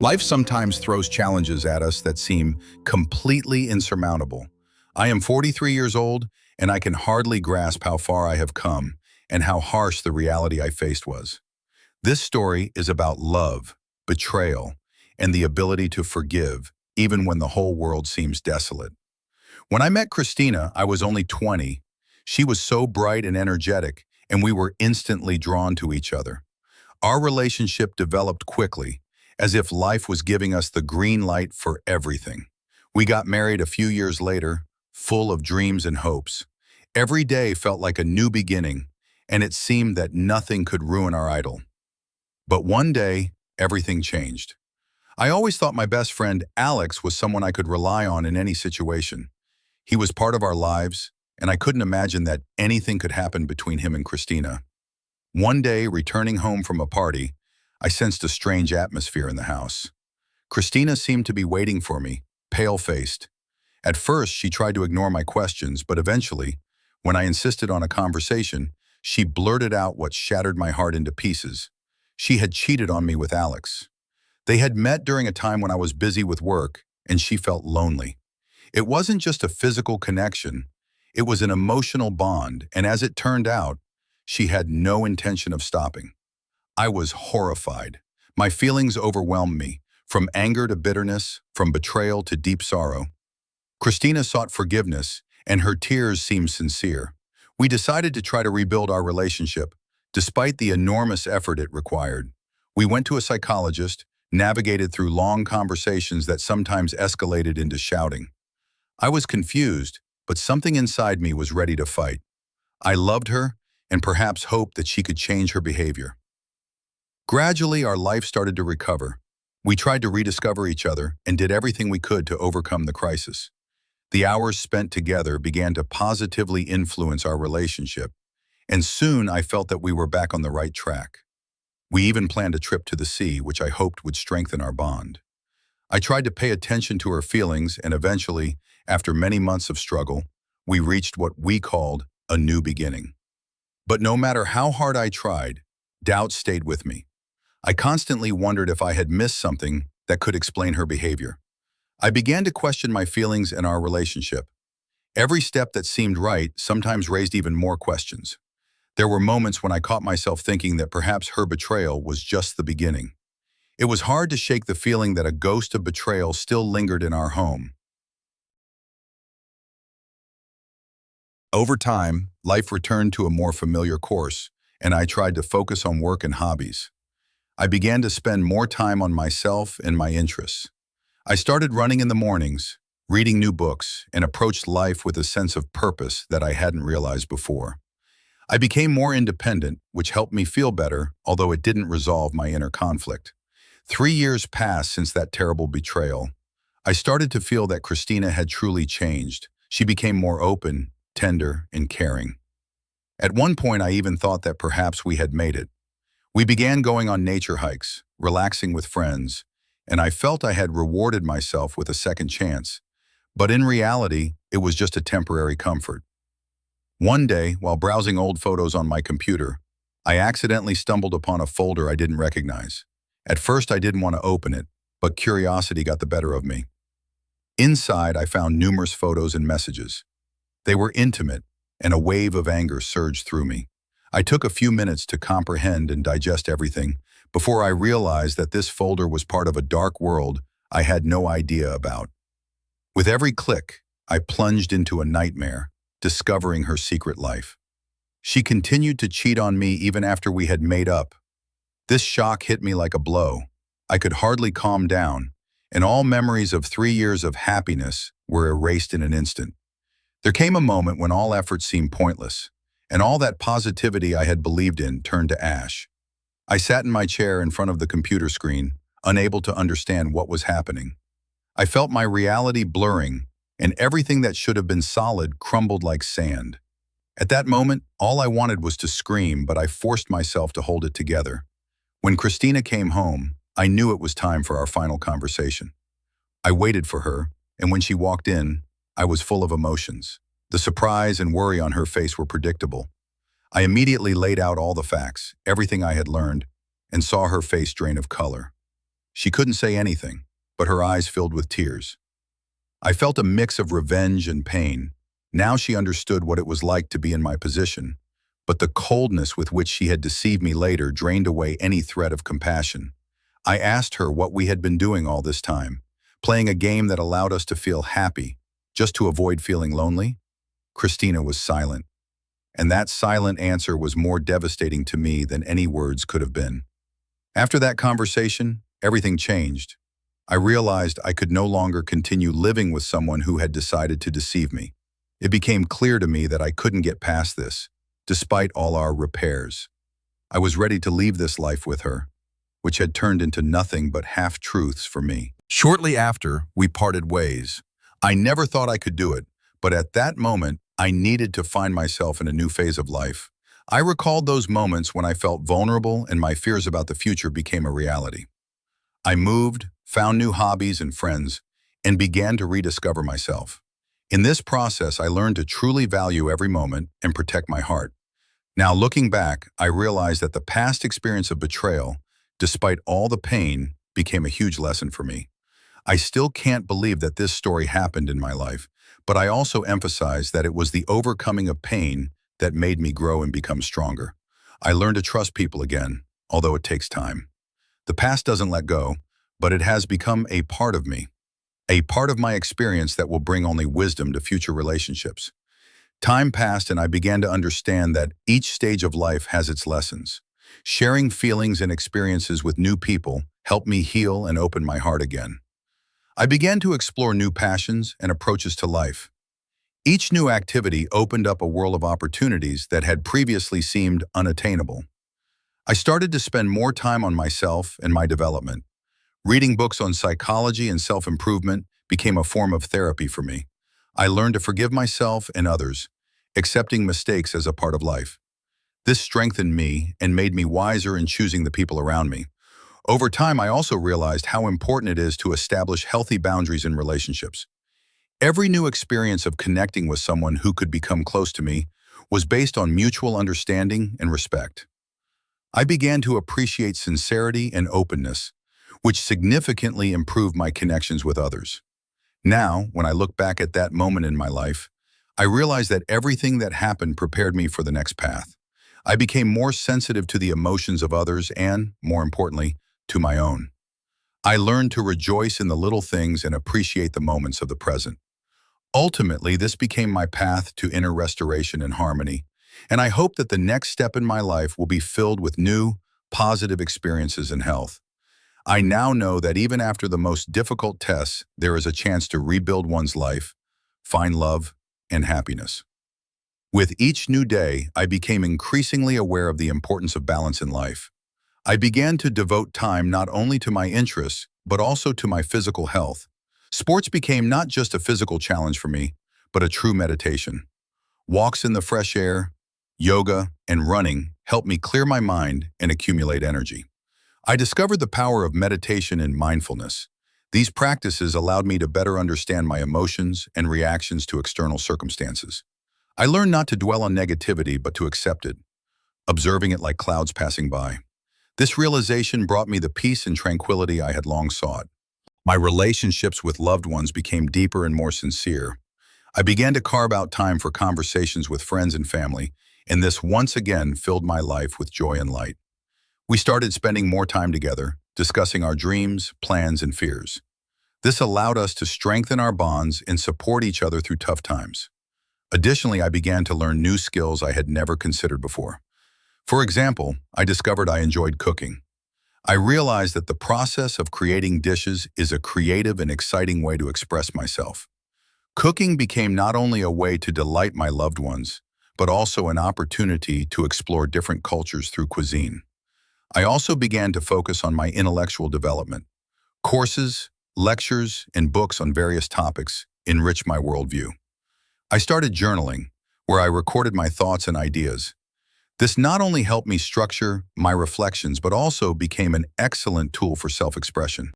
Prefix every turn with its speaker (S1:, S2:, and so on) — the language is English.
S1: Life sometimes throws challenges at us that seem completely insurmountable. I am 43 years old, and I can hardly grasp how far I have come and how harsh the reality I faced was. This story is about love, betrayal, and the ability to forgive, even when the whole world seems desolate. When I met Christina, I was only 20. She was so bright and energetic, and we were instantly drawn to each other. Our relationship developed quickly, as if life was giving us the green light for everything. We got married a few years later, full of dreams and hopes. Every day felt like a new beginning, and it seemed that nothing could ruin our idyll. But one day, everything changed. I always thought my best friend, Alex, was someone I could rely on in any situation. He was part of our lives, and I couldn't imagine that anything could happen between him and Christina. One day, returning home from a party, I sensed a strange atmosphere in the house. Christina seemed to be waiting for me, pale-faced. At first, she tried to ignore my questions, but eventually, when I insisted on a conversation, she blurted out what shattered my heart into pieces. She had cheated on me with Alex. They had met during a time when I was busy with work, and she felt lonely. It wasn't just a physical connection, it was an emotional bond, and as it turned out, she had no intention of stopping. I was horrified. My feelings overwhelmed me, from anger to bitterness, from betrayal to deep sorrow. Christina sought forgiveness, and her tears seemed sincere. We decided to try to rebuild our relationship, despite the enormous effort it required. We went to a psychologist, navigated through long conversations that sometimes escalated into shouting. I was confused, but something inside me was ready to fight. I loved her, and perhaps hoped that she could change her behavior. Gradually, our life started to recover. We tried to rediscover each other and did everything we could to overcome the crisis. The hours spent together began to positively influence our relationship, and soon I felt that we were back on the right track. We even planned a trip to the sea, which I hoped would strengthen our bond. I tried to pay attention to her feelings, and eventually, after many months of struggle, we reached what we called a new beginning. But no matter how hard I tried, doubt stayed with me. I constantly wondered if I had missed something that could explain her behavior. I began to question my feelings and our relationship. Every step that seemed right sometimes raised even more questions. There were moments when I caught myself thinking that perhaps her betrayal was just the beginning. It was hard to shake the feeling that a ghost of betrayal still lingered in our home. Over time, life returned to a more familiar course, and I tried to focus on work and hobbies. I began to spend more time on myself and my interests. I started running in the mornings, reading new books, and approached life with a sense of purpose that I hadn't realized before. I became more independent, which helped me feel better, although it didn't resolve my inner conflict. 3 years passed since that terrible betrayal. I started to feel that Christina had truly changed. She became more open, tender, and caring. At one point, I even thought that perhaps we had made it. We began going on nature hikes, relaxing with friends, and I felt I had rewarded myself with a second chance. But in reality, it was just a temporary comfort. One day, while browsing old photos on my computer, I accidentally stumbled upon a folder I didn't recognize. At first, I didn't want to open it, but curiosity got the better of me. Inside, I found numerous photos and messages. They were intimate, and a wave of anger surged through me. I took a few minutes to comprehend and digest everything before I realized that this folder was part of a dark world I had no idea about. With every click, I plunged into a nightmare, discovering her secret life. She continued to cheat on me even after we had made up. This shock hit me like a blow. I could hardly calm down, and all memories of 3 years of happiness were erased in an instant. There came a moment when all efforts seemed pointless, and all that positivity I had believed in turned to ash. I sat in my chair in front of the computer screen, unable to understand what was happening. I felt my reality blurring, and everything that should have been solid crumbled like sand. At that moment, all I wanted was to scream, but I forced myself to hold it together. When Christina came home, I knew it was time for our final conversation. I waited for her, and when she walked in, I was full of emotions. The surprise and worry on her face were predictable. I immediately laid out all the facts, everything I had learned, and saw her face drain of color. She couldn't say anything, but her eyes filled with tears. I felt a mix of revenge and pain. Now she understood what it was like to be in my position, but the coldness with which she had deceived me later drained away any thread of compassion. I asked her what we had been doing all this time, playing a game that allowed us to feel happy, just to avoid feeling lonely. Christina was silent, and that silent answer was more devastating to me than any words could have been. After that conversation, everything changed. I realized I could no longer continue living with someone who had decided to deceive me. It became clear to me that I couldn't get past this, despite all our repairs. I was ready to leave this life with her, which had turned into nothing but half-truths for me. Shortly after, we parted ways. I never thought I could do it, but at that moment, I needed to find myself in a new phase of life. I recalled those moments when I felt vulnerable and my fears about the future became a reality. I moved, found new hobbies and friends, and began to rediscover myself. In this process, I learned to truly value every moment and protect my heart. Now, looking back, I realized that the past experience of betrayal, despite all the pain, became a huge lesson for me. I still can't believe that this story happened in my life, but I also emphasize that it was the overcoming of pain that made me grow and become stronger. I learned to trust people again, although it takes time. The past doesn't let go, but it has become a part of me, a part of my experience that will bring only wisdom to future relationships. Time passed and I began to understand that each stage of life has its lessons. Sharing feelings and experiences with new people helped me heal and open my heart again. I began to explore new passions and approaches to life. Each new activity opened up a world of opportunities that had previously seemed unattainable. I started to spend more time on myself and my development. Reading books on psychology and self-improvement became a form of therapy for me. I learned to forgive myself and others, accepting mistakes as a part of life. This strengthened me and made me wiser in choosing the people around me. Over time, I also realized how important it is to establish healthy boundaries in relationships. Every new experience of connecting with someone who could become close to me was based on mutual understanding and respect. I began to appreciate sincerity and openness, which significantly improved my connections with others. Now, when I look back at that moment in my life, I realize that everything that happened prepared me for the next path. I became more sensitive to the emotions of others and, more importantly, to my own. I learned to rejoice in the little things and appreciate the moments of the present. Ultimately, this became my path to inner restoration and harmony, and I hope that the next step in my life will be filled with new, positive experiences and health. I now know that even after the most difficult tests, there is a chance to rebuild one's life, find love, and happiness. With each new day, I became increasingly aware of the importance of balance in life. I began to devote time not only to my interests, but also to my physical health. Sports became not just a physical challenge for me, but a true meditation. Walks in the fresh air, yoga, and running helped me clear my mind and accumulate energy. I discovered the power of meditation and mindfulness. These practices allowed me to better understand my emotions and reactions to external circumstances. I learned not to dwell on negativity, but to accept it, observing it like clouds passing by. This realization brought me the peace and tranquility I had long sought. My relationships with loved ones became deeper and more sincere. I began to carve out time for conversations with friends and family, and this once again filled my life with joy and light. We started spending more time together, discussing our dreams, plans, and fears. This allowed us to strengthen our bonds and support each other through tough times. Additionally, I began to learn new skills I had never considered before. For example, I discovered I enjoyed cooking. I realized that the process of creating dishes is a creative and exciting way to express myself. Cooking became not only a way to delight my loved ones, but also an opportunity to explore different cultures through cuisine. I also began to focus on my intellectual development. Courses, lectures, and books on various topics enriched my worldview. I started journaling, where I recorded my thoughts and ideas. This not only helped me structure my reflections, but also became an excellent tool for self-expression.